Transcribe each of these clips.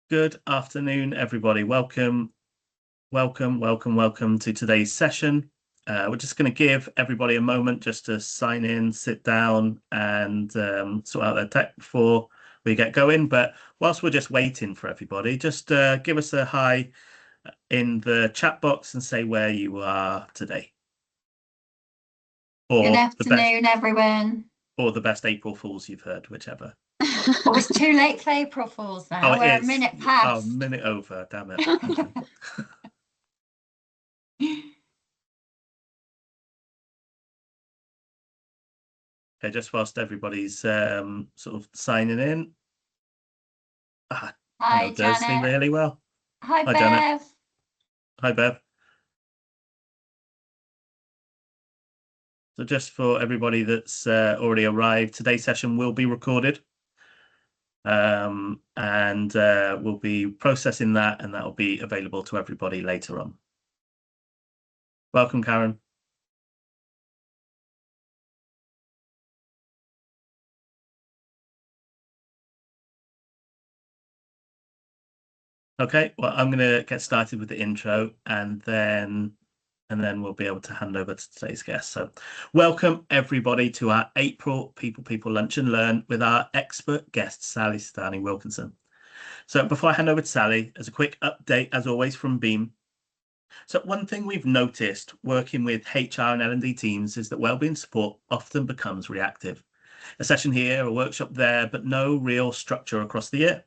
Good afternoon, everybody. Welcome to today's session. We're just going to give everybody a moment just to sign in, sit down, and sort out their tech before we get going. But whilst we're just waiting for everybody, just give us a hi in the chat box and say where you are today. Or good afternoon, everyone. Or the best April Fools you've heard, whichever. Oh, it's too late for April Fools now. Oh, we're a minute past. Oh, minute over, damn it. Okay, just whilst everybody's sort of signing in. Hi, Janet. Really well. Hi, Bev. Janet. Hi, Bev. So just for everybody that's already arrived, today's session will be recorded. And we'll be processing that, and that will be available to everybody later on. Welcome, Karen. Okay, well, I'm going to get started with the intro, and then we'll be able to hand over to today's guest. So welcome everybody to our April People Lunch and Learn with our expert guest, Sally Sidani-Wilkinson. So before I hand over to Sally, as a quick update, as always, from Beam. So one thing we've noticed working with HR and L&D teams is that wellbeing support often becomes reactive. A session here, a workshop there, but no real structure across the year.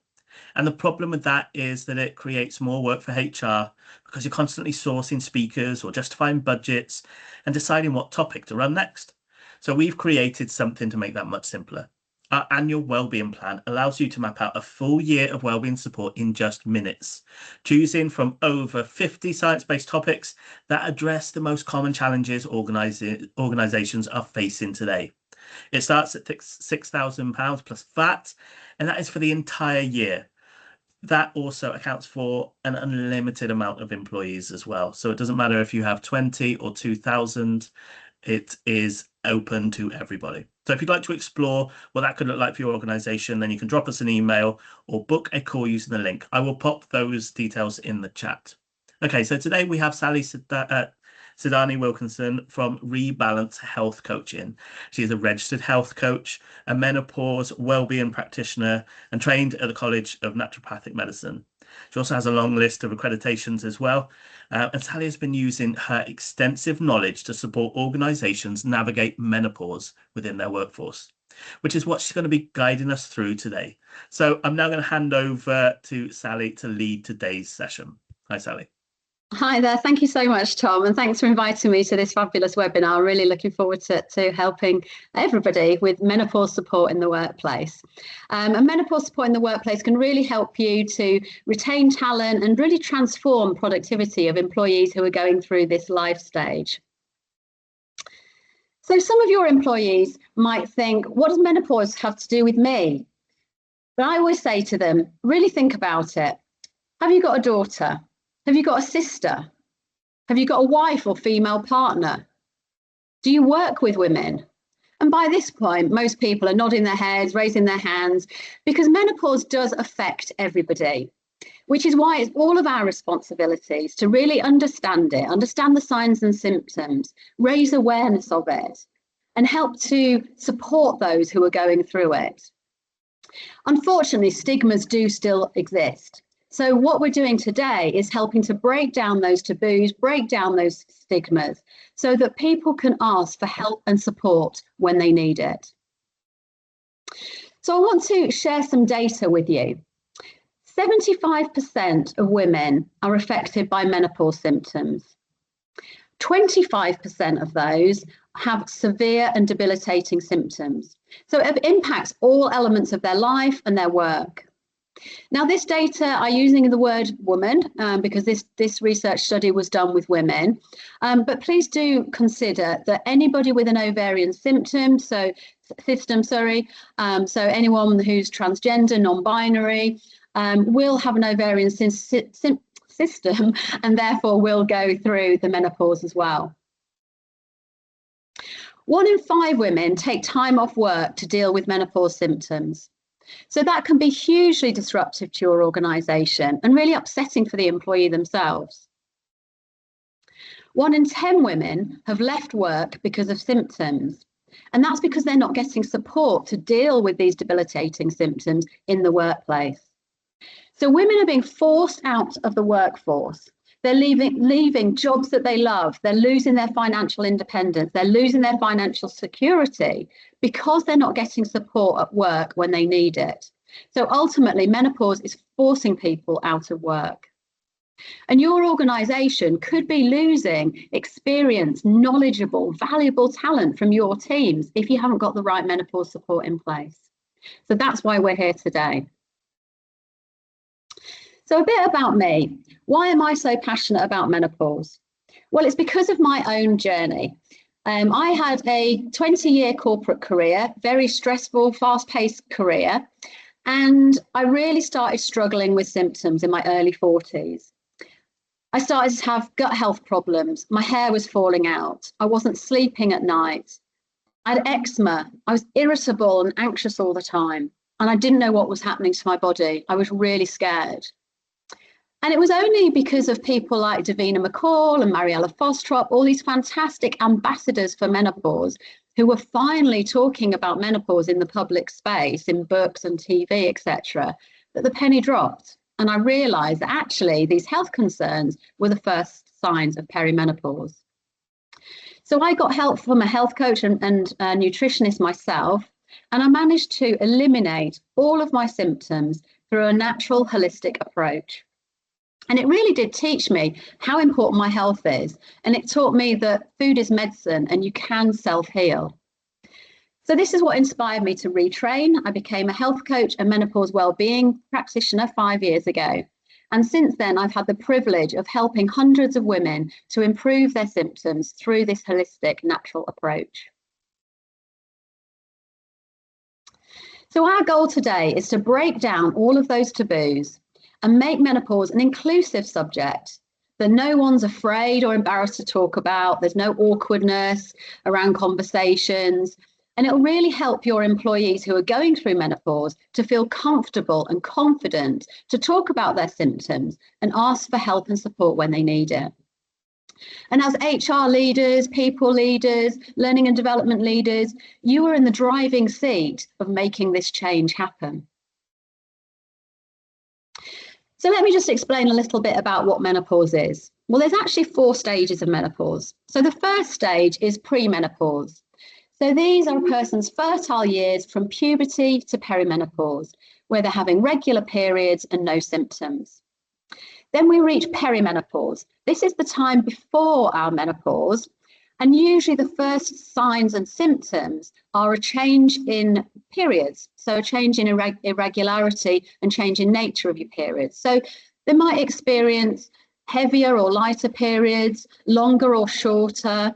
And the problem with that is that it creates more work for HR because you're constantly sourcing speakers or justifying budgets and deciding what topic to run next. So we've created something to make that much simpler. Our annual wellbeing plan allows you to map out a full year of wellbeing support in just minutes, choosing from over 50 science-based topics that address the most common challenges organizations are facing today. It starts at £6,000 plus VAT, and that is for the entire year. That also accounts for an unlimited amount of employees as well. So it doesn't matter if you have 20 or 2,000, it is open to everybody. So if you'd like to explore what that could look like for your organization, then you can drop us an email or book a call using the link. I will pop those details in the chat. Okay, so today we have Sally Sidani-Wilkinson from Rebalance Health Coaching. She is a registered health coach, a menopause wellbeing practitioner, and trained at the College of Naturopathic Medicine. She also has a long list of accreditations as well. And Sally has been using her extensive knowledge to support organizations navigate menopause within their workforce, which is what she's going to be guiding us through today. So I'm now going to hand over to Sally to lead today's session. Hi, Sally. Hi there. Thank you so much, Tom, and thanks for inviting me to this fabulous webinar. Really looking forward to helping everybody with menopause support in the workplace. And menopause support in the workplace can really help you to retain talent and really transform productivity of employees who are going through this life stage. So some of your employees might think, what does menopause have to do with me? But I always say to them, really think about it. Have you got a daughter? Have you got a sister? Have you got a wife or female partner? Do you work with women? And by this point, most people are nodding their heads, raising their hands, because menopause does affect everybody, which is why it's all of our responsibilities to really understand it, understand the signs and symptoms, raise awareness of it, and help to support those who are going through it. Unfortunately, stigmas do still exist. So what we're doing today is helping to break down those taboos, break down those stigmas, so that people can ask for help and support when they need it. So I want to share some data with you. 75% of women are affected by menopause symptoms. 25% of those have severe and debilitating symptoms. So it impacts all elements of their life and their work. Now, this data are using the word woman because this research study was done with women. But please do consider that anybody with an ovarian system, so anyone who's transgender, non-binary, will have an ovarian system and therefore will go through the menopause as well. 1 in 5 women take time off work to deal with menopause symptoms. So that can be hugely disruptive to your organisation and really upsetting for the employee themselves. 1 in 10 women have left work because of symptoms, and that's because they're not getting support to deal with these debilitating symptoms in the workplace. So women are being forced out of the workforce. They're leaving jobs that they love. They're losing their financial independence. They're losing their financial security because they're not getting support at work when they need it. So ultimately, menopause is forcing people out of work. And your organisation could be losing experienced, knowledgeable, valuable talent from your teams if you haven't got the right menopause support in place. So that's why we're here today. So a bit about me. Why am I so passionate about menopause? Well, it's because of my own journey. I had a 20-year corporate career, very stressful, fast-paced career, and I really started struggling with symptoms in my early 40s. I started to have gut health problems. My hair was falling out. I wasn't sleeping at night. I had eczema. I was irritable and anxious all the time, and I didn't know what was happening to my body. I was really scared. And it was only because of people like Davina McCall and Mariella Fostrop, all these fantastic ambassadors for menopause, who were finally talking about menopause in the public space, in books and TV, etc., that the penny dropped. And I realised that actually these health concerns were the first signs of perimenopause. So I got help from a health coach and a nutritionist myself, and I managed to eliminate all of my symptoms through a natural, holistic approach. And it really did teach me how important my health is. And it taught me that food is medicine and you can self-heal. So this is what inspired me to retrain. I became a health coach and menopause wellbeing practitioner 5 years ago. And since then, I've had the privilege of helping hundreds of women to improve their symptoms through this holistic, natural approach. So our goal today is to break down all of those taboos and make menopause an inclusive subject that no one's afraid or embarrassed to talk about. There's no awkwardness around conversations. And it'll really help your employees who are going through menopause to feel comfortable and confident to talk about their symptoms and ask for help and support when they need it. And as HR leaders, people leaders, learning and development leaders, you are in the driving seat of making this change happen. So let me just explain a little bit about what menopause is. Well, there's actually 4 stages of menopause. So the first stage is premenopause. So these are a person's fertile years from puberty to perimenopause, where they're having regular periods and no symptoms. Then we reach perimenopause. This is the time before our menopause. And usually the first signs and symptoms are a change in periods. So a change in irregularity and change in nature of your periods. So they might experience heavier or lighter periods, longer or shorter,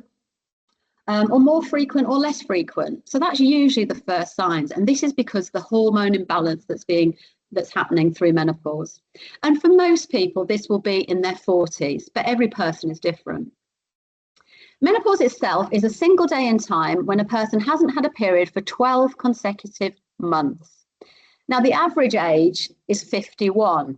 or more frequent or less frequent. So that's usually the first signs. And this is because the hormone imbalance that's happening through menopause. And for most people, this will be in their 40s, but every person is different. Menopause itself is a single day in time when a person hasn't had a period for 12 consecutive months. Now, the average age is 51.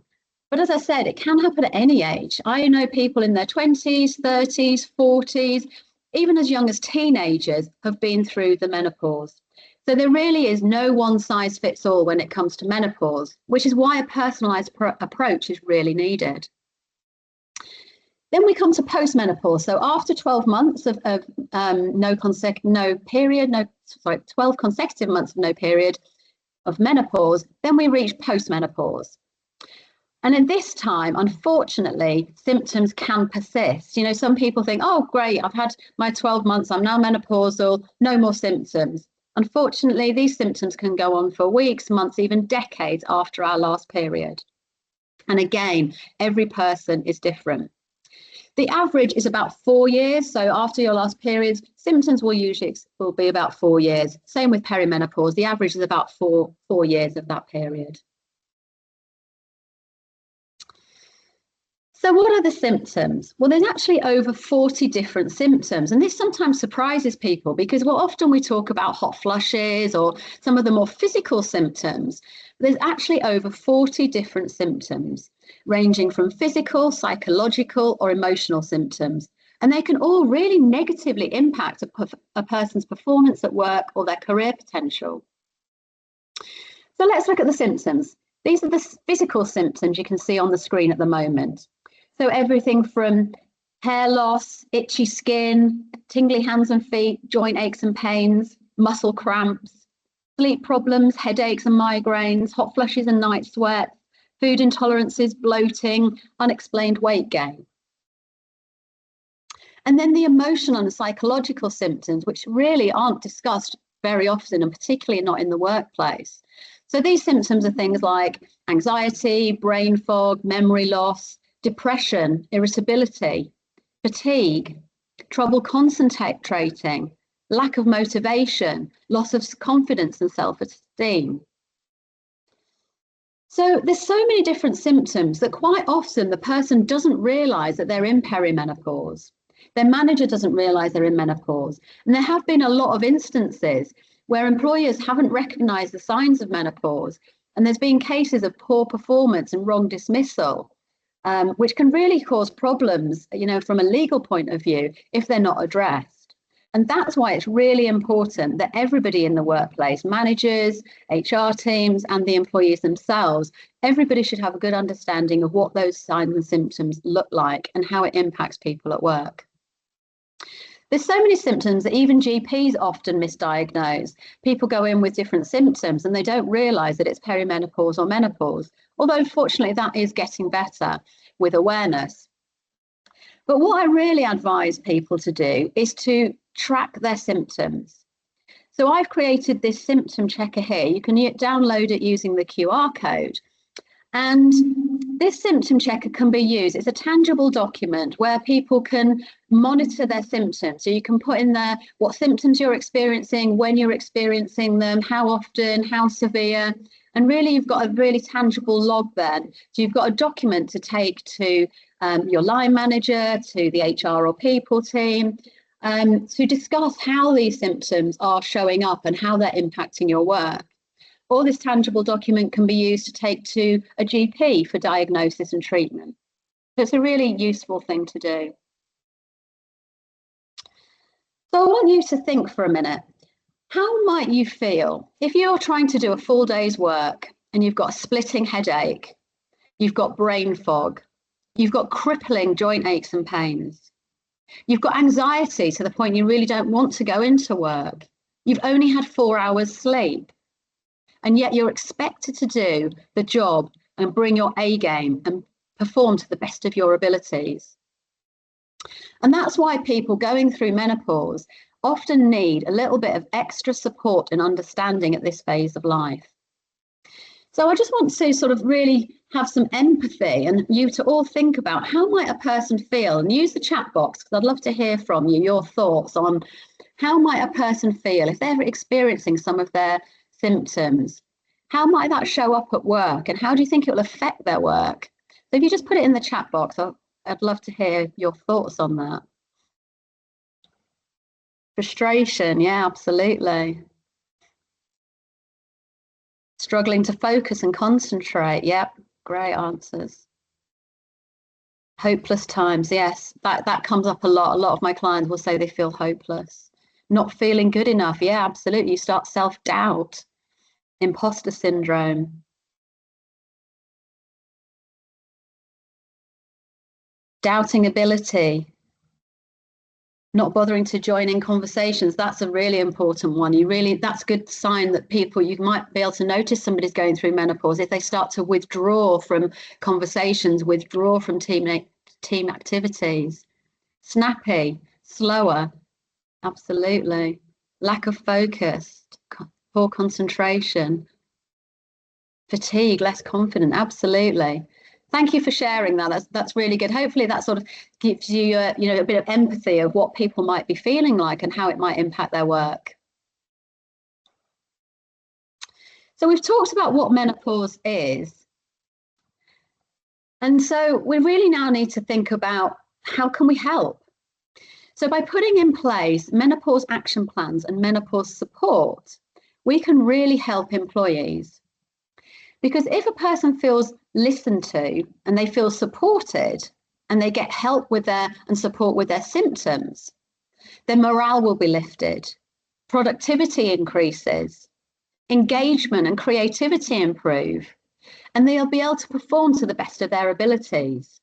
But as I said, it can happen at any age. I know people in their 20s, 30s, 40s, even as young as teenagers have been through the menopause. So there really is no one size fits all when it comes to menopause, which is why a personalised approach is really needed. Then we come to postmenopause. So after 12 months of 12 consecutive months of no period of menopause, then we reach postmenopause. And at this time, unfortunately, symptoms can persist. You know, some people think, oh, great, I've had my 12 months, I'm now menopausal, no more symptoms. Unfortunately, these symptoms can go on for weeks, months, even decades after our last period. And again, every person is different. The average is about 4 years. So after your last periods, symptoms will be about 4 years. Same with perimenopause. The average is about 4 years of that period. So what are the symptoms? Well, there's actually over 40 different symptoms. And this sometimes surprises people because often we talk about hot flushes or some of the more physical symptoms. But there's actually over 40 different symptoms, ranging from physical, psychological, or emotional symptoms. And they can all really negatively impact a person's performance at work or their career potential. So let's look at the symptoms. These are the physical symptoms you can see on the screen at the moment. So everything from hair loss, itchy skin, tingly hands and feet, joint aches and pains, muscle cramps, sleep problems, headaches and migraines, hot flushes and night sweats, food intolerances, bloating, unexplained weight gain. And then the emotional and psychological symptoms, which really aren't discussed very often, and particularly not in the workplace. So these symptoms are things like anxiety, brain fog, memory loss, depression, irritability, fatigue, trouble concentrating, lack of motivation, loss of confidence and self-esteem. So there's so many different symptoms that quite often the person doesn't realise that they're in perimenopause. Their manager doesn't realise they're in menopause. And there have been a lot of instances where employers haven't recognised the signs of menopause. And there's been cases of poor performance and wrong dismissal, which can really cause problems, from a legal point of view, if they're not addressed. And that's why it's really important that everybody in the workplace, managers, HR teams, and the employees themselves, everybody should have a good understanding of what those signs and symptoms look like and how it impacts people at work. There's so many symptoms that even GPs often misdiagnose. People go in with different symptoms and they don't realise that it's perimenopause or menopause, although fortunately that is getting better with awareness. But what I really advise people to do is to track their symptoms. So I've created this symptom checker here. You can download it using the QR code. And this symptom checker can be used. It's a tangible document where people can monitor their symptoms. So you can put in there what symptoms you're experiencing, when you're experiencing them, how often, how severe. And really, you've got a really tangible log then. So you've got a document to take to your line manager, to the HR or people team, to discuss how these symptoms are showing up and how they're impacting your work. Or this tangible document can be used to take to a GP for diagnosis and treatment. So it's a really useful thing to do. So I want you to think for a minute. How might you feel if you're trying to do a full day's work and you've got a splitting headache, you've got brain fog, you've got crippling joint aches and pains, you've got anxiety to the point you really don't want to go into work, you've only had 4 hours sleep, and yet you're expected to do the job and bring your A game and perform to the best of your abilities. And that's why people going through menopause often need a little bit of extra support and understanding at this phase of life. So I just want to sort of really have some empathy and you to all think about how might a person feel, and use the chat box because I'd love to hear from you, your thoughts on how might a person feel if they're experiencing some of their symptoms. How might that show up at work and how do you think it will affect their work? So if you just put it in the chat box, I'd love to hear your thoughts on that. Frustration, yeah, absolutely. Struggling to focus and concentrate, yep, great answers. Hopeless times, yes, that comes up a lot. A lot of my clients will say they feel hopeless. Not feeling good enough, yeah, absolutely. You start self-doubt. Imposter syndrome. Doubting ability. Not bothering to join in conversations. That's a really important one. That's a good sign that you might be able to notice somebody's going through menopause if they start to withdraw from conversations, withdraw from team activities. Snappy, slower, absolutely. Lack of focus, poor concentration. Fatigue, less confident, absolutely. Thank you for sharing that. That's really good. Hopefully that sort of gives you a bit of empathy of what people might be feeling like and how it might impact their work. So we've talked about what menopause is. And so we really now need to think about how can we help? So by putting in place menopause action plans and menopause support, we can really help employees. Because if a person feels listened to and they feel supported and they get help with and support with their symptoms, their morale will be lifted, productivity increases, engagement and creativity improve, and they'll be able to perform to the best of their abilities.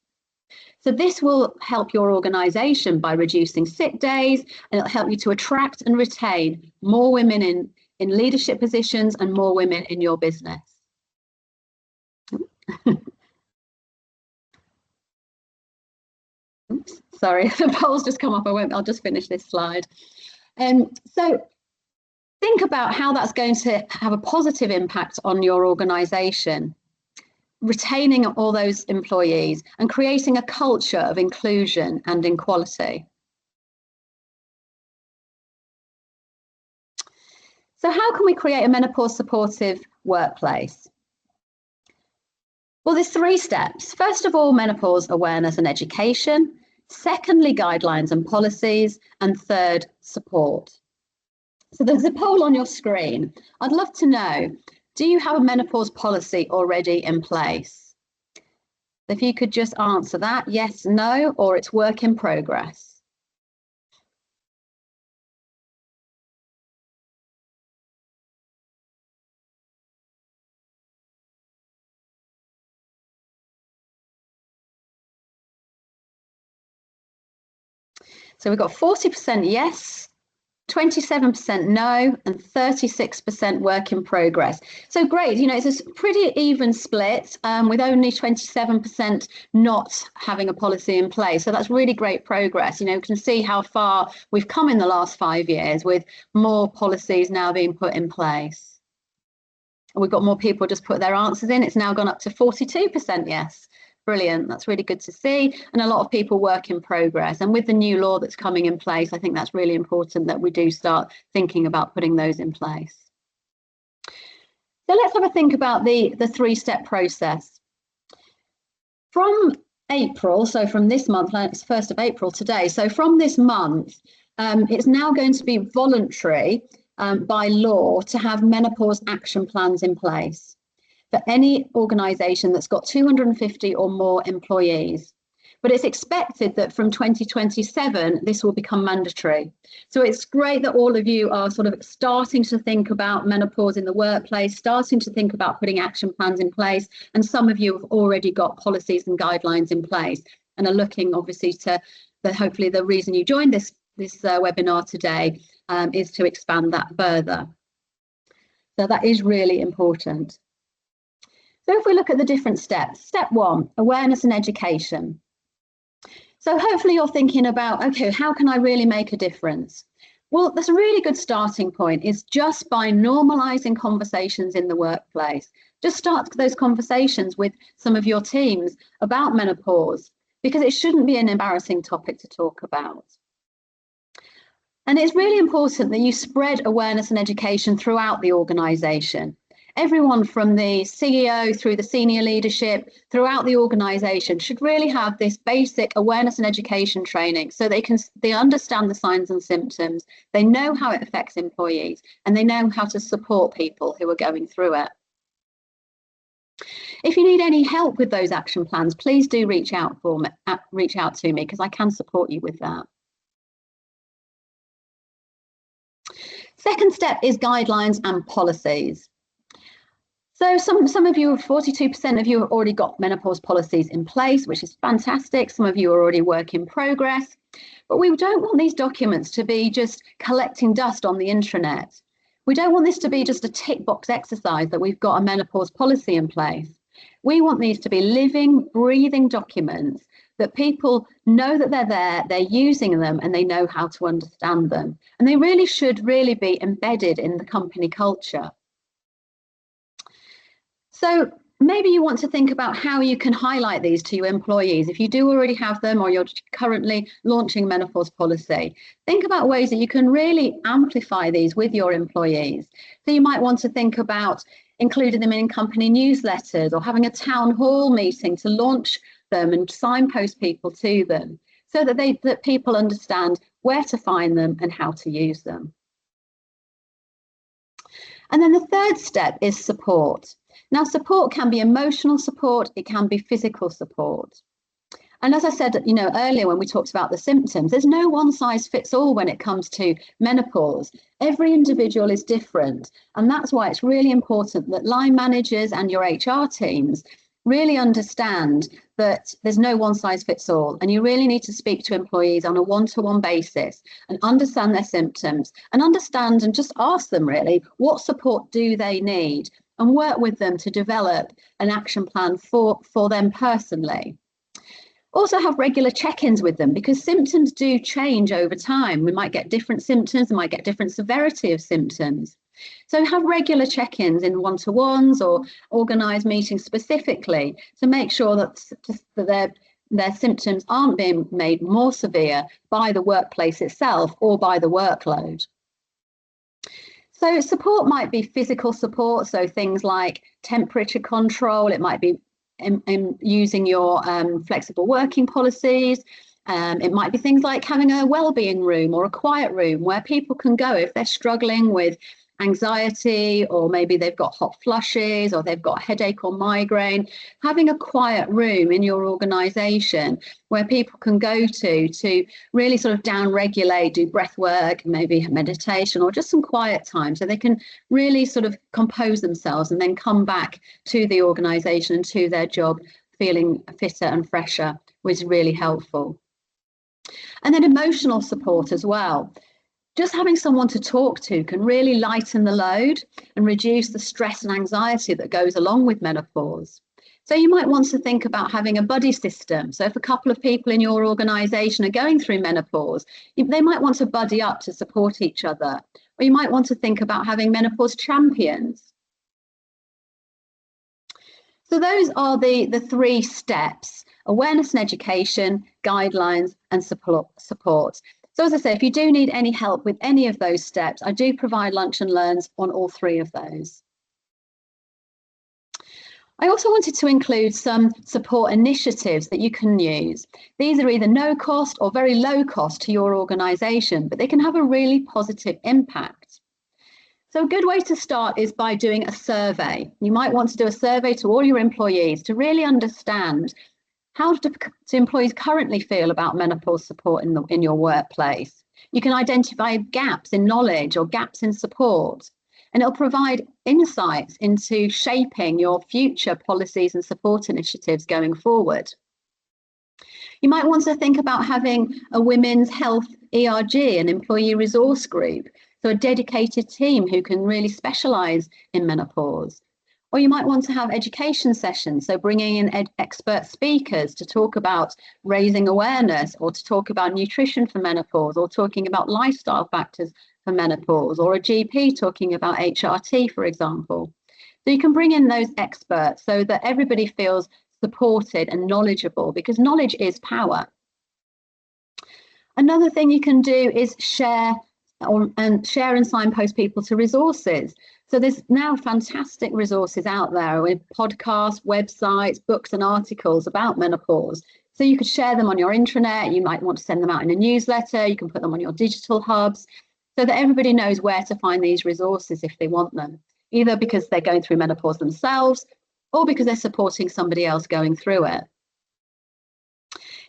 So this will help your organisation by reducing sick days, and it'll help you to attract and retain more women in leadership positions and more women in your business. Oops, sorry, the poll's just come up. I'll just finish this slide. So think about how that's going to have a positive impact on your organisation, retaining all those employees and creating a culture of inclusion and equality. So how can we create a menopause supportive workplace? Well, there's 3 steps. First of all, menopause awareness and education. Secondly, guidelines and policies. And third, support. So there's a poll on your screen. I'd love to know, do you have a menopause policy already in place? If you could just answer that, yes, no, or it's work in progress. So we've got 40% yes, 27% no, and 36% work in progress. So great, you know, it's a pretty even split with only 27% not having a policy in place. So that's really great progress. You know, you can see how far we've come in the last 5 years with more policies now being put in place. And we've got more people just put their answers in. It's now gone up to 42% yes. Brilliant, that's really good to see. And a lot of people work in progress. And with the new law that's coming in place, I think that's really important that we do start thinking about putting those in place. So let's have a think about the 3-step process. From April, so from this month, it's 1st of April today. So from this month, it's now going to be voluntary by law to have menopause action plans in place for any organisation that's got 250 or more employees. But it's expected that from 2027, this will become mandatory. So it's great that all of you are sort of starting to think about menopause in the workplace, starting to think about putting action plans in place. And some of you have already got policies and guidelines in place and are looking obviously to, hopefully the reason you joined this webinar today is to expand that further. So that is really important. So if we look at the different steps, step 1, awareness and education. So hopefully you're thinking about, okay, how can I really make a difference? Well, that's a really good starting point is just by normalizing conversations in the workplace. Just start those conversations with some of your teams about menopause, because it shouldn't be an embarrassing topic to talk about. And it's really important that you spread awareness and education throughout the organization. Everyone from the CEO through the senior leadership throughout the organisation should really have this basic awareness and education training so they understand the signs and symptoms, they know how it affects employees, and they know how to support people who are going through it. If you need any help with those action plans, please do reach out to me because I can support you with that. Second step is guidelines and policies. So some of you, 42% of you have already got menopause policies in place, which is fantastic. Some of you are already work in progress, but we don't want these documents to be just collecting dust on the intranet. We don't want this to be just a tick box exercise that we've got a menopause policy in place. We want these to be living, breathing documents that people know that they're there, they're using them, and they know how to understand them. And they really should be embedded in the company culture. So maybe you want to think about how you can highlight these to your employees. If you do already have them or you're currently launching menopause policy, think about ways that you can really amplify these with your employees. So you might want to think about including them in company newsletters, or having a town hall meeting to launch them and signpost people to them, so that people understand where to find them and how to use them. And then the third step is support. Now, support can be emotional support, it can be physical support. And as I said, earlier when we talked about the symptoms, there's no one size fits all when it comes to menopause. Every individual is different. And that's why it's really important that line managers and your HR teams really understand that there's no one size fits all. And you really need to speak to employees on a one-to-one basis and understand their symptoms and understand and just ask them really, what support do they need? And work with them to develop an action plan for them personally. Also have regular check-ins with them, because symptoms do change over time. We might get different symptoms, we might get different severity of symptoms. So have regular check-ins in one-to-ones or organise meetings specifically to make sure that their symptoms aren't being made more severe by the workplace itself or by the workload. So support might be physical support, so things like temperature control, it might be in using your flexible working policies. It might be things like having a wellbeing room or a quiet room where people can go if they're struggling with anxiety, or maybe they've got hot flushes, or they've got headache or migraine. Having a quiet room in your organisation where people can go to really sort of down-regulate, do breath work, maybe meditation, or just some quiet time, so they can really sort of compose themselves and then come back to the organisation and to their job feeling fitter and fresher, which is really helpful. And then emotional support as well. Just having someone to talk to can really lighten the load and reduce the stress and anxiety that goes along with menopause. So you might want to think about having a buddy system. So if a couple of people in your organisation are going through menopause, they might want to buddy up to support each other. Or you might want to think about having menopause champions. So those are the three steps: awareness and education, guidelines, and support. So as I say, if you do need any help with any of those steps, I do provide lunch and learns on all three of those. I also wanted to include some support initiatives that you can use. These are either no cost or very low cost to your organisation, but they can have a really positive impact. So a good way to start is by doing a survey. You might want to do a survey to all your employees to really understand how do employees currently feel about menopause support in your workplace. You can identify gaps in knowledge or gaps in support, and it'll provide insights into shaping your future policies and support initiatives going forward. You might want to think about having a women's health ERG, an employee resource group, so a dedicated team who can really specialise in menopause. Or you might want to have education sessions, so bringing in expert speakers to talk about raising awareness, or to talk about nutrition for menopause, or talking about lifestyle factors for menopause, or a GP talking about HRT, for example. So you can bring in those experts so that everybody feels supported and knowledgeable, because knowledge is power. Another thing you can do is share and signpost people to resources. So there's now fantastic resources out there with podcasts, websites, books and articles about menopause. So you could share them on your intranet, you might want to send them out in a newsletter, you can put them on your digital hubs, so that everybody knows where to find these resources if they want them, either because they're going through menopause themselves or because they're supporting somebody else going through it.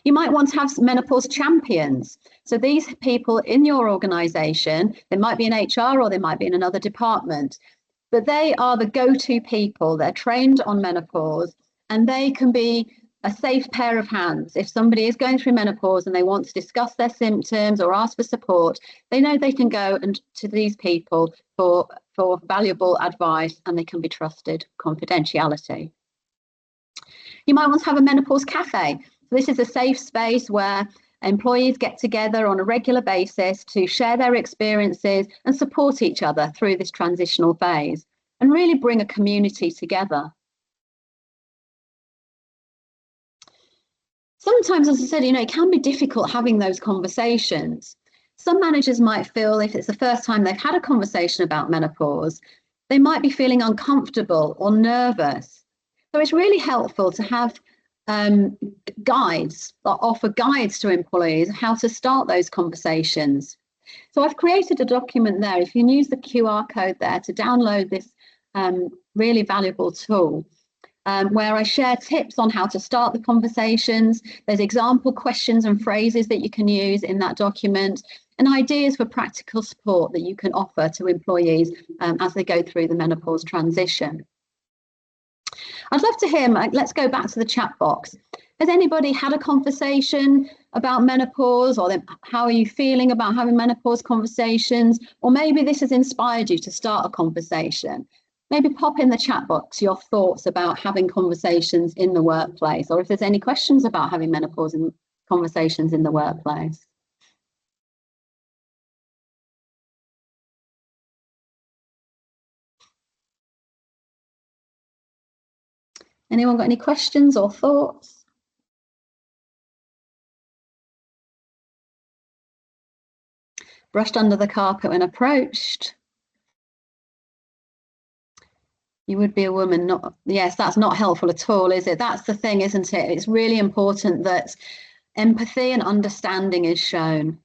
You might want to have menopause champions. So these people in your organisation, they might be in HR or they might be in another department, but they are the go-to people. They're trained on menopause, and they can be a safe pair of hands. If somebody is going through menopause and they want to discuss their symptoms or ask for support, they know they can go to these people for valuable advice, and they can be trusted. Confidentiality. You might want to have a menopause cafe. So this is a safe space where employees get together on a regular basis to share their experiences and support each other through this transitional phase, and really bring a community together. Sometimes, as I said, it can be difficult having those conversations. Some managers might feel if it's the first time they've had a conversation about menopause, they might be feeling uncomfortable or nervous. So it's really helpful to have guides, or offer guides to employees how to start those conversations. So I've created a document there. If you can use the QR code there to download this really valuable tool, where I share tips on how to start the conversations. There's example questions and phrases that you can use in that document, and ideas for practical support that you can offer to employees as they go through the menopause transition. I'd love to hear, let's go back to the chat box. Has anybody had a conversation about menopause, or how are you feeling about having menopause conversations? Or maybe this has inspired you to start a conversation. Maybe pop in the chat box your thoughts about having conversations in the workplace, or if there's any questions about having menopause conversations in the workplace. Anyone got any questions or thoughts? Brushed under the carpet when approached. You would be a woman, not, yes, that's not helpful at all, is it? That's the thing, isn't it? It's really important that empathy and understanding is shown.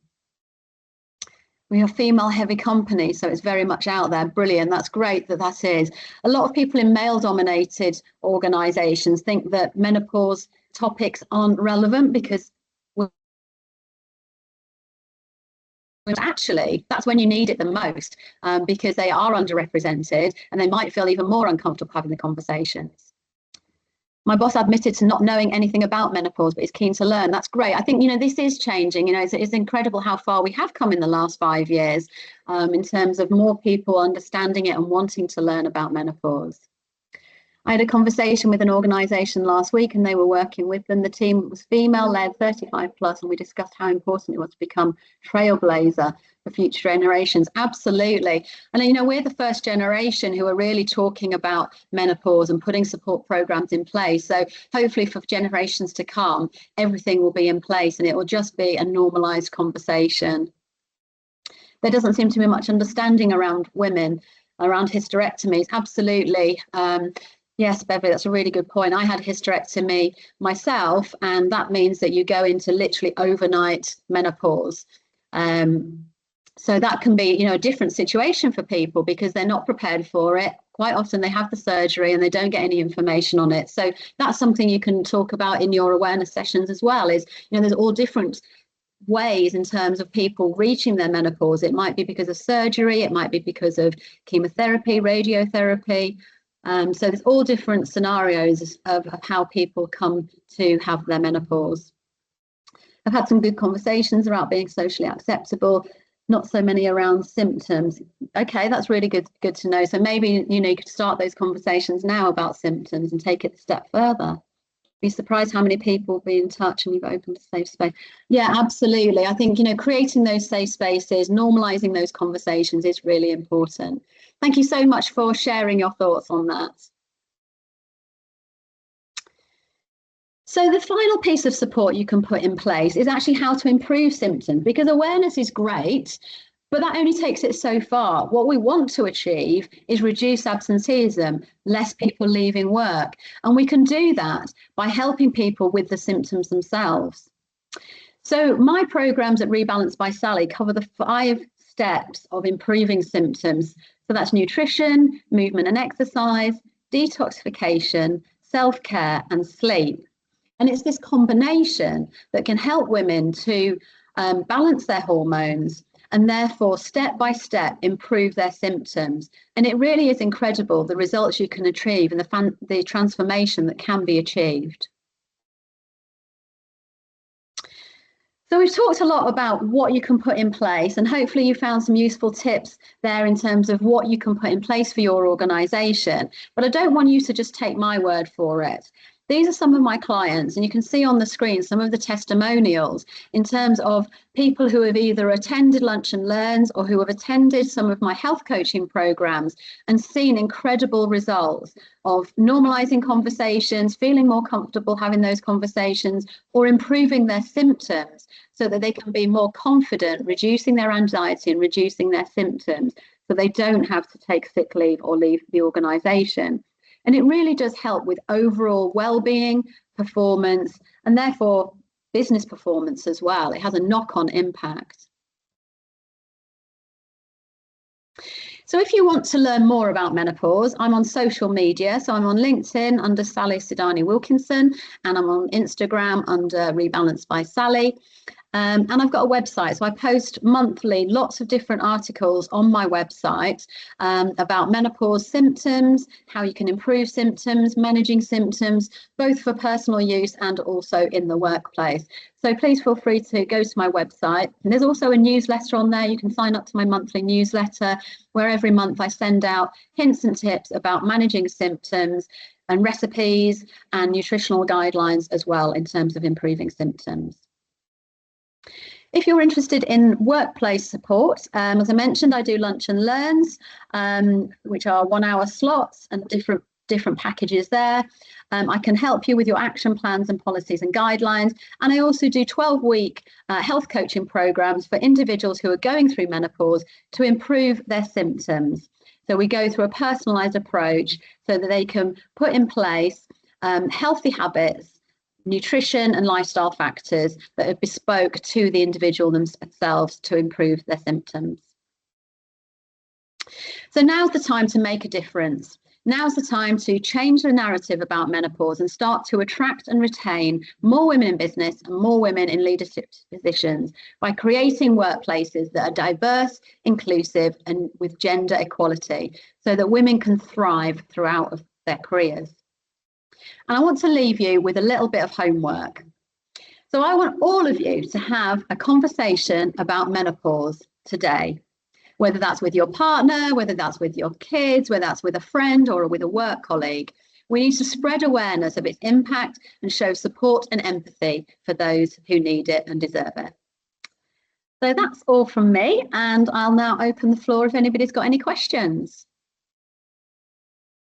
We are female heavy company, so it's very much out there. Brilliant, that's great that is. A lot of people in male dominated organisations think that menopause topics aren't relevant because actually that's when you need it the most, because they are underrepresented and they might feel even more uncomfortable having the conversations. My boss admitted to not knowing anything about menopause, but is keen to learn. That's great. I think, this is changing. It's incredible how far we have come in the last 5 years in terms of more people understanding it and wanting to learn about menopause. I had a conversation with an organisation last week and they were working with them. The team was female-led, 35 plus, and we discussed how important it was to become trailblazer for future generations. Absolutely. And, we're the first generation who are really talking about menopause and putting support programs in place. So hopefully for generations to come, everything will be in place and it will just be a normalised conversation. There doesn't seem to be much understanding around women, around hysterectomies. Absolutely. Yes, Beverly, that's a really good point. I had hysterectomy myself, and that means that you go into literally overnight menopause. So that can be, a different situation for people because they're not prepared for it. Quite often they have the surgery and they don't get any information on it. So that's something you can talk about in your awareness sessions as well, is, there's all different ways in terms of people reaching their menopause. It might be because of surgery, it might be because of chemotherapy, radiotherapy. So there's all different scenarios of how people come to have their menopause. I've had some good conversations about being socially acceptable, not so many around symptoms. Okay, that's really good to know. So maybe, you could start those conversations now about symptoms and take it a step further. Be surprised how many people will be in touch and you've opened a safe space. Yeah, absolutely. I think, creating those safe spaces, normalizing those conversations is really important. Thank you so much for sharing your thoughts on that. So the final piece of support you can put in place is actually how to improve symptoms, because awareness is great, but that only takes it so far. What we want to achieve is reduce absenteeism, less people leaving work. And we can do that by helping people with the symptoms themselves. So my programs at Rebalance by Sally cover the 5 steps of improving symptoms. So that's nutrition, movement and exercise, detoxification, self-care and sleep. And it's this combination that can help women to balance their hormones and therefore step by step improve their symptoms. And it really is incredible the results you can achieve and the transformation that can be achieved. So we've talked a lot about what you can put in place, and hopefully you found some useful tips there in terms of what you can put in place for your organisation. But I don't want you to just take my word for it. These are some of my clients, and you can see on the screen some of the testimonials in terms of people who have either attended Lunch and Learns or who have attended some of my health coaching programs and seen incredible results of normalizing conversations, feeling more comfortable having those conversations, or improving their symptoms so that they can be more confident, reducing their anxiety and reducing their symptoms. so they don't have to take sick leave or leave the organisation. And it really does help with overall well-being, performance, and therefore business performance as well. It has a knock-on impact. So if you want to learn more about menopause, I'm on social media. So I'm on LinkedIn under Sally Sidani Wilkinson, and I'm on Instagram under Rebalance by Sally. And I've got a website, so I post monthly lots of different articles on my website about menopause symptoms, how you can improve symptoms, managing symptoms, both for personal use and also in the workplace. So please feel free to go to my website. And there's also a newsletter on there. You can sign up to my monthly newsletter, where every month I send out hints and tips about managing symptoms and recipes and nutritional guidelines as well in terms of improving symptoms. If you're interested in workplace support, as I mentioned, I do lunch and learns, which are 1 hour slots and different packages there. I can help you with your action plans and policies and guidelines. And I also do 12-week health coaching programs for individuals who are going through menopause to improve their symptoms. So we go through a personalised approach so that they can put in place healthy habits, nutrition and lifestyle factors that are bespoke to the individual themselves to improve their symptoms. So now's the time to make a difference. Now's the time to change the narrative about menopause and start to attract and retain more women in business and more women in leadership positions by creating workplaces that are diverse, inclusive, and with gender equality, so that women can thrive throughout their careers. And I want to leave you with a little bit of homework. So I want all of you to have a conversation about menopause today, whether that's with your partner, whether that's with your kids, whether that's with a friend or with a work colleague. We need to spread awareness of its impact and show support and empathy for those who need it and deserve it. So that's all from me, and I'll now open the floor if anybody's got any questions.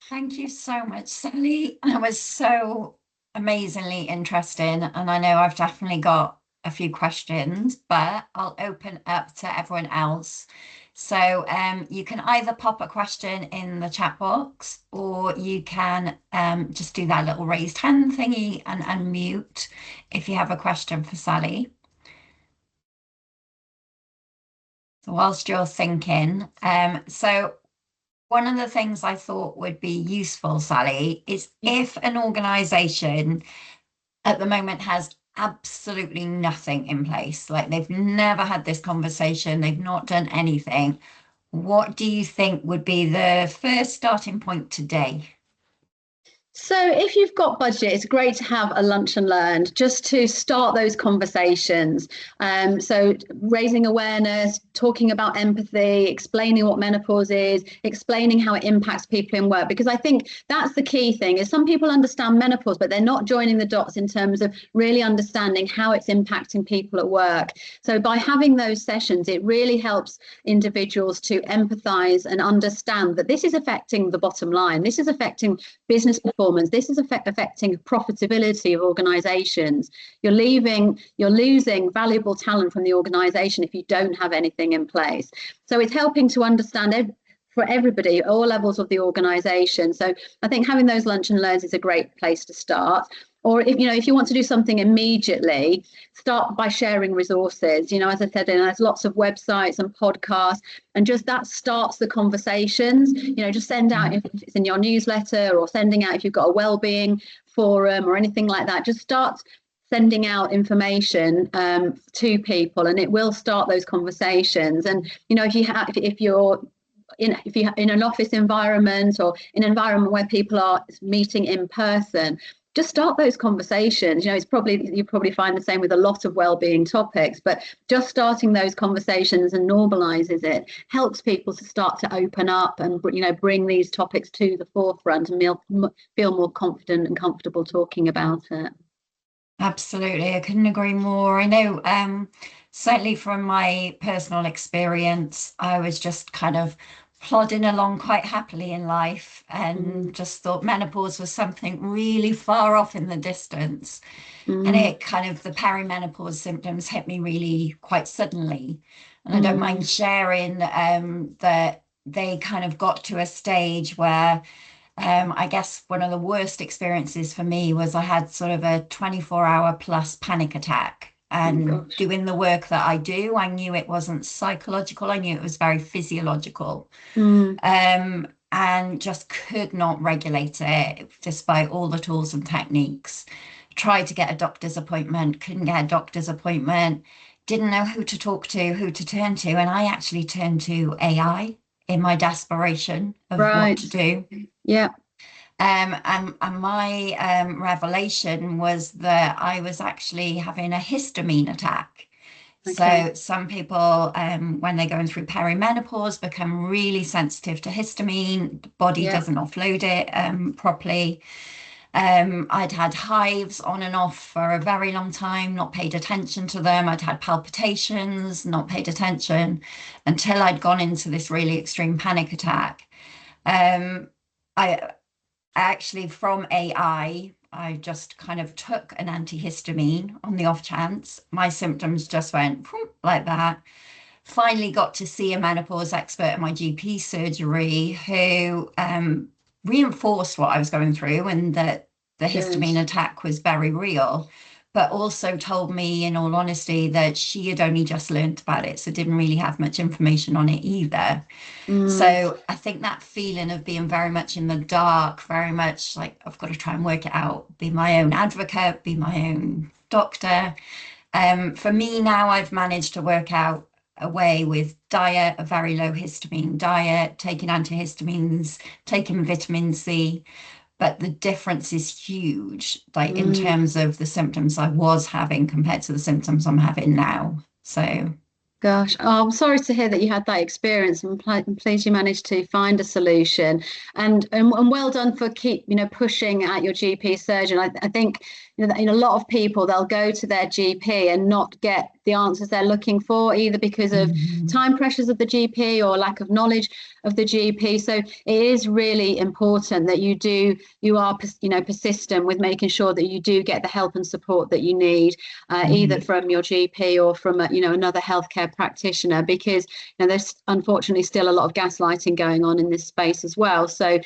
Thank you so much, Sally. That was so amazingly interesting. And I know I've definitely got a few questions, but I'll open up to everyone else. So you can either pop a question in the chat box, or you can just do that little raised hand thingy and unmute if you have a question for Sally. So whilst you're thinking, so one of the things I thought would be useful, Sally, is if an organisation at the moment has absolutely nothing in place, like they've never had this conversation, they've not done anything, what do you think would be the first starting point today? So if you've got budget, it's great to have a lunch and learn just to start those conversations. So raising awareness, talking about empathy, explaining what menopause is, explaining how it impacts people in work, because I think that's the key thing is some people understand menopause, but they're not joining the dots in terms of really understanding how it's impacting people at work. So by having those sessions, it really helps individuals to empathize and understand that this is affecting the bottom line. This is affecting business performance. This is affecting profitability of organizations. You're losing valuable talent from the organization if you don't have anything in place. So it's helping to understand for everybody at all levels of the organization. So I think having those lunch and learns is a great place to start. Or if you want to do something immediately, start by sharing resources. As I said, there's lots of websites and podcasts, and just that starts the conversations. Just send out if it's in your newsletter, or sending out if you've got a wellbeing forum or anything like that. Just start sending out information to people, and it will start those conversations. And if you're in an office environment or in an environment where people are meeting in person, just start those conversations. You probably find the same with a lot of well-being topics, but just starting those conversations and normalizes it helps people to start to open up and bring these topics to the forefront and feel more confident and comfortable talking about it. Absolutely, I couldn't agree more. I know certainly from my personal experience, I was just kind of plodding along quite happily in life and just thought menopause was something really far off in the distance. And it kind of, the perimenopause symptoms hit me really quite suddenly. And I don't mind sharing that they kind of got to a stage where I guess one of the worst experiences for me was I had sort of a 24-hour plus panic attack. And doing the work that I do, I knew it wasn't psychological. I knew it was very physiological. And just could not regulate it despite all the tools and techniques. Tried to get a doctor's appointment, couldn't get a doctor's appointment, didn't know who to talk to, who to turn to. And I actually turned to AI in my desperation of what to do. Yeah. And my revelation was that I was actually having a histamine attack. Okay. So some people, when they're going through perimenopause, become really sensitive to histamine. The body doesn't offload it properly. I'd had hives on and off for a very long time, not paid attention to them. I'd had palpitations, not paid attention until I'd gone into this really extreme panic attack. I actually, from AI, I just kind of took an antihistamine on the off chance. My symptoms just went like that. Finally got to see a menopause expert at my GP surgery who reinforced what I was going through and that the histamine attack was very real, but also told me, in all honesty, that she had only just learnt about it, so didn't really have much information on it either. So I think that feeling of being very much in the dark, very much like I've got to try and work it out, be my own advocate, be my own doctor. For me now, I've managed to work out a way with diet, a very low histamine diet, taking antihistamines, taking vitamin C. But the difference is huge, like in terms of the symptoms I was having compared to the symptoms I'm having now. So Gosh, oh, I'm sorry to hear that you had that experience. I'm pleased you managed to find a solution, and well done for pushing at your GP surgeon. I think in a lot of people, they'll go to their GP and not get the answers they're looking for, either because of time pressures of the GP or lack of knowledge of the GP. So it is really important that you are persistent with making sure that you do get the help and support that you need, either from your GP or from another healthcare practitioner, because there's unfortunately still a lot of gaslighting going on in this space as well. So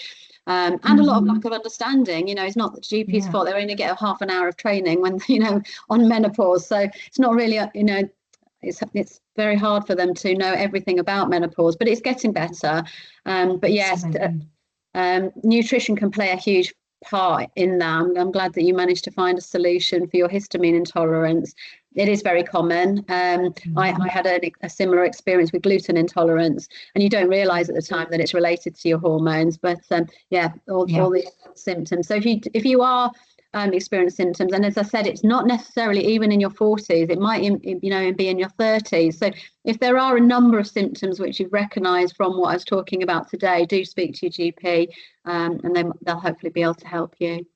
and a lot of lack of understanding. It's not the GP's fault. They only get a half an hour of training when on menopause, so it's not really it's very hard for them to know everything about menopause, but it's getting better. But yes, nutrition can play a huge part in that. I'm glad that you managed to find a solution for your histamine intolerance. It is very common. I had a similar experience with gluten intolerance, and you don't realize at the time that it's related to your hormones, but all these symptoms. So if you are experience symptoms, and as I said, it's not necessarily even in your 40s, it might be in your 30s. So if there are a number of symptoms which you've recognized from what I was talking about today, do speak to your GP, and then they'll hopefully be able to help you.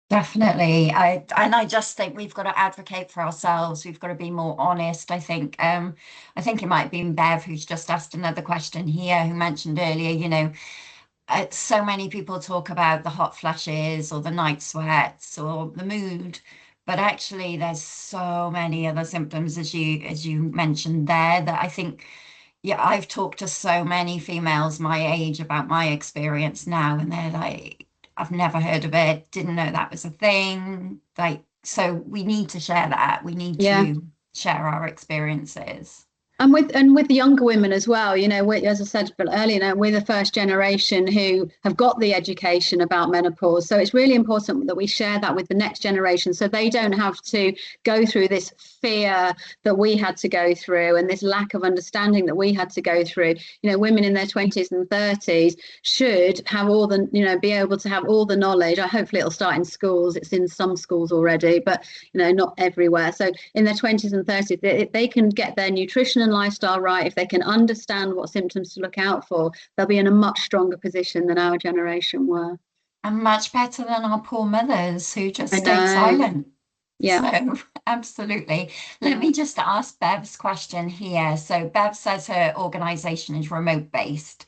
Definitely. I just think we've got to advocate for ourselves. We've got to be more honest. I think it might have been Bev who's just asked another question here, who mentioned earlier, so many people talk about the hot flushes or the night sweats or the mood, but actually there's so many other symptoms, as you mentioned there, that I think, I've talked to so many females my age about my experience now, and they're like, I've never heard of it, didn't know that was a thing. Like, so we need to share that. We need to share our experiences. And with the younger women as well, as I said earlier, we're the first generation who have got the education about menopause. So it's really important that we share that with the next generation, so they don't have to go through this fear that we had to go through and this lack of understanding that we had to go through. Women in their 20s and 30s should have be able to have all the knowledge. Hopefully it'll start in schools. It's in some schools already, but not everywhere. So in their 20s and 30s, they can get their nutrition and lifestyle right. If they can understand what symptoms to look out for, they'll be in a much stronger position than our generation were. And much better than our poor mothers who just stayed silent. Yeah. So absolutely. Let me just ask Bev's question here. So Bev says her organisation is remote based.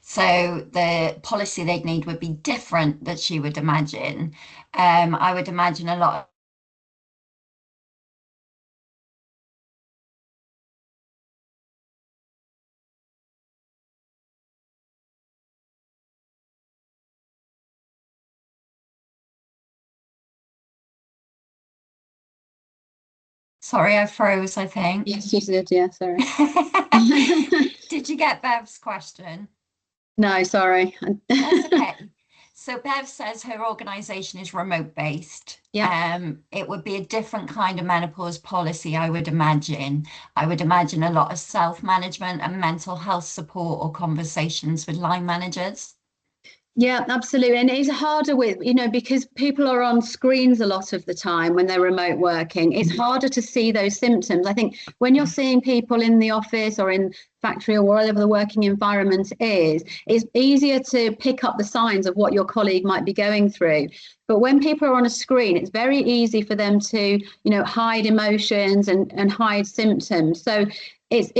So the policy they'd need would be different that she would imagine. I would imagine a lot Sorry, I froze, I think. Yes, you did. Yeah, sorry. Did you get Bev's question? No, sorry. That's okay. So Bev says her organisation is remote based. Yeah. It would be a different kind of menopause policy, I would imagine. I would imagine a lot of self-management and mental health support or conversations with line managers. Yeah, absolutely. And it's harder with, because people are on screens a lot of the time when they're remote working. It's harder to see those symptoms. I think when you're seeing people in the office or in factory or wherever the working environment is, it's easier to pick up the signs of what your colleague might be going through. But when people are on a screen, it's very easy for them to, hide emotions and hide symptoms. So it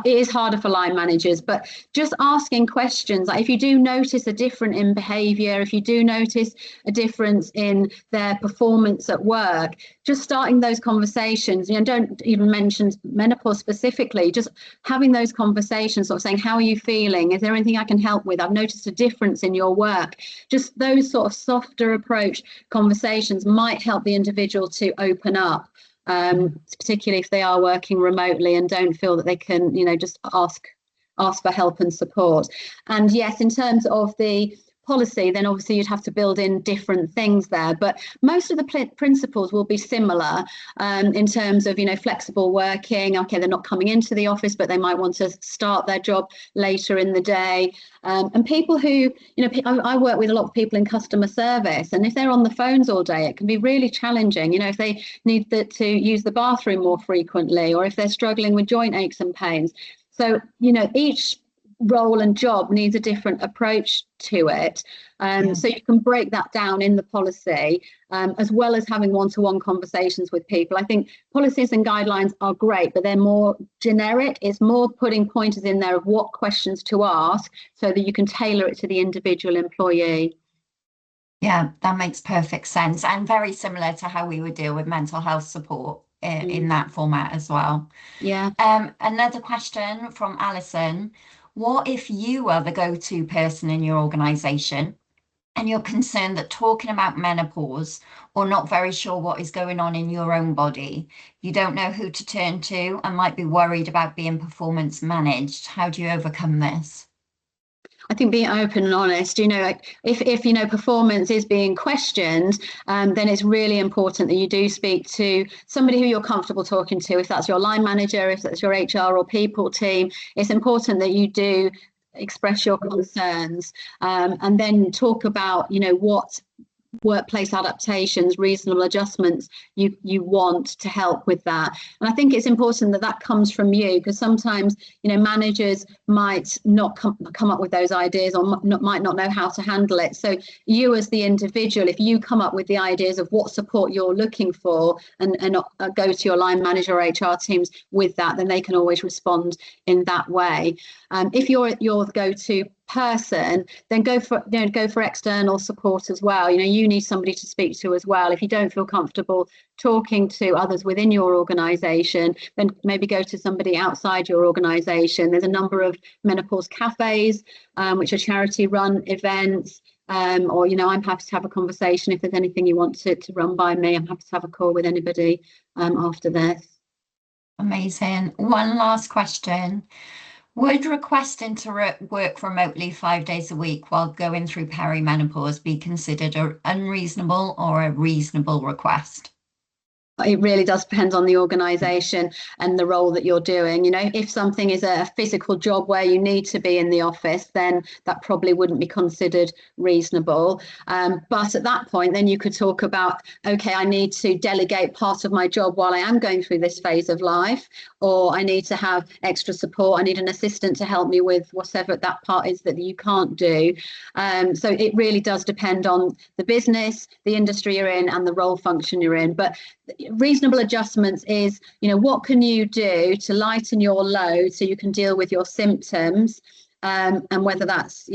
is harder for line managers, but just asking questions, like if you do notice a difference in behavior, if you do notice a difference in their performance at work, just starting those conversations, don't even mention menopause specifically, just having those conversations, sort of saying, how are you feeling? Is there anything I can help with? I've noticed a difference in your work. Just those sort of softer approach conversations might help the individual to open up. Particularly if they are working remotely and don't feel that they can, just ask for help and support. And yes, in terms of the policy, then obviously you'd have to build in different things there, but most of the principles will be similar in terms of, flexible working. Okay, they're not coming into the office, but they might want to start their job later in the day. And people who, I work with a lot of people in customer service, and if they're on the phones all day, it can be really challenging. If they need to use the bathroom more frequently, or if they're struggling with joint aches and pains. So, each role and job needs a different approach to it. So you can break that down in the policy, as well as having one-to-one conversations with people. I think policies and guidelines are great, but they're more generic. It's more putting pointers in there of what questions to ask so that you can tailor it to the individual employee. Yeah, that makes perfect sense, and very similar to how we would deal with mental health support in that format as well. Yeah. Another question from Alison. What if you are the go-to person in your organisation and you're concerned that talking about menopause or not very sure what is going on in your own body, you don't know who to turn to and might be worried about being performance managed? How do you overcome this? I think being open and honest, if performance is being questioned, then it's really important that you do speak to somebody who you're comfortable talking to. If that's your line manager, if that's your HR or people team, it's important that you do express your concerns, and then talk about, what workplace adaptations, reasonable adjustments you want to help with that. And I think it's important that that comes from you, because sometimes managers might not come up with those ideas, or might not know how to handle it. So you as the individual, if you come up with the ideas of what support you're looking for and go to your line manager or HR teams with that, then they can always respond in that way. If you're your go-to person, then go for external support as well. You need somebody to speak to as well. If you don't feel comfortable talking to others within your organisation, then maybe go to somebody outside your organisation. There's a number of menopause cafes, which are charity-run events. Or I'm happy to have a conversation. If there's anything you want to run by me, I'm happy to have a call with anybody after this. Amazing. One last question. Would requesting to work remotely 5 days a week while going through perimenopause be considered an unreasonable or a reasonable request? It really does depend on the organisation and the role that you're doing. If something is a physical job where you need to be in the office, then that probably wouldn't be considered reasonable. But at that point, then you could talk about, okay, I need to delegate part of my job while I am going through this phase of life, or I need to have extra support. I need an assistant to help me with whatever that part is that you can't do. So it really does depend on the business, the industry you're in, and the role function you're in. But reasonable adjustments is, what can you do to lighten your load so you can deal with your symptoms, and whether that's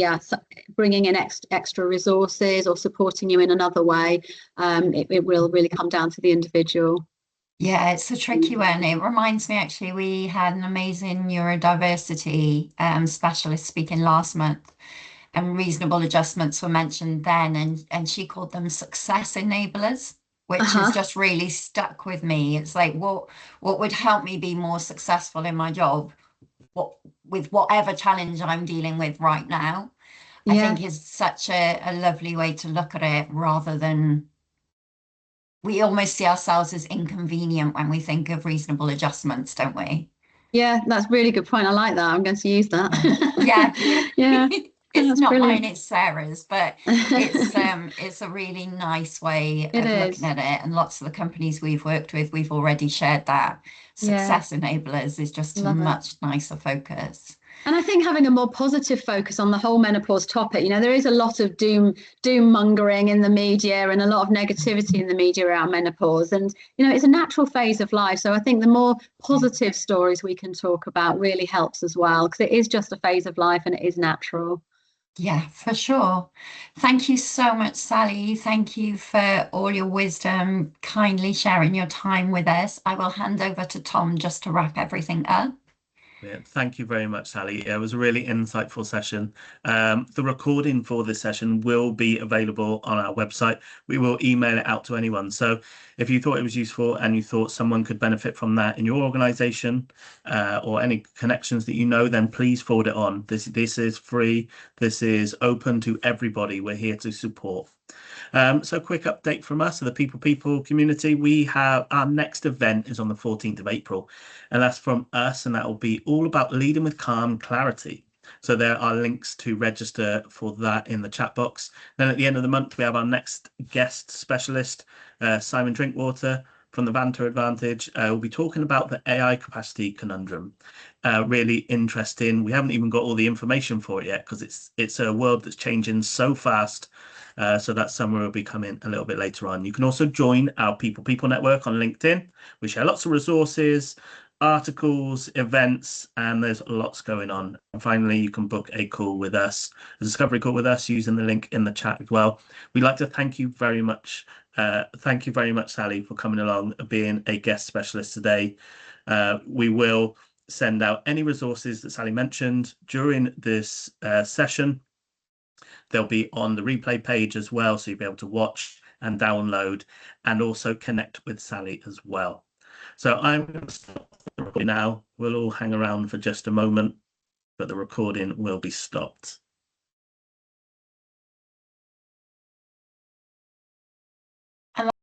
bringing in extra resources or supporting you in another way. It will really come down to the individual. Yeah, it's a tricky one. It reminds me, actually, we had an amazing neurodiversity specialist speaking last month, and reasonable adjustments were mentioned then, and she called them success enablers. which has just really stuck with me. It's like, what would help me be more successful in my job, with whatever challenge I'm dealing with right now. I think is such a lovely way to look at it, rather than we almost see ourselves as inconvenient when we think of reasonable adjustments, don't we? Yeah, that's a really good point. I like that. I'm going to use that. Yeah. Yeah. It's That's not brilliant. mine, it's Sarah's, but it's a really nice way It of is. looking at it. And lots of the companies we've worked with, we've already shared that. Success enablers is just a Love it. much nicer focus. And I think having a more positive focus on the whole menopause topic, there is a lot of doom mongering in the media and a lot of negativity in the media around menopause. And, it's a natural phase of life. So I think the more positive stories we can talk about really helps as well, because it is just a phase of life and it is natural. Yeah, for sure. Thank you so much, Sally. Thank you for all your wisdom, kindly sharing your time with us. I will hand over to Tom just to wrap everything up. Yeah, thank you very much, Sally. It was a really insightful session. The recording for this session will be available on our website. We will email it out to anyone. So if you thought it was useful and you thought someone could benefit from that in your organization, or any connections that then please forward it on. This is free. This is open to everybody. We're here to support. So quick update from us, so the people community. We have our next event is on the 14th of April, and that's from us, and that will be all about leading with calm clarity. So there are links to register for that in the chat box. Then at the end of the month, we have our next guest specialist, Simon Drinkwater from the Vanta Advantage. We'll be talking about the AI capacity conundrum. Really interesting. We haven't even got all the information for it yet, because it's a world that's changing so fast. So that's somewhere will be coming a little bit later on. You can also join our People network on LinkedIn. We share lots of resources, articles, events, and there's lots going on. And finally, you can book a call with us, a discovery call with us, using the link in the chat as well. We'd like to thank you very much. Thank you very much, Sally, for coming along and being a guest specialist today. We will send out any resources that Sally mentioned during this session. They'll be on the replay page as well, so you'll be able to watch and download and also connect with Sally as well. So I'm going to stop the recording now. We'll all hang around for just a moment, but the recording will be stopped.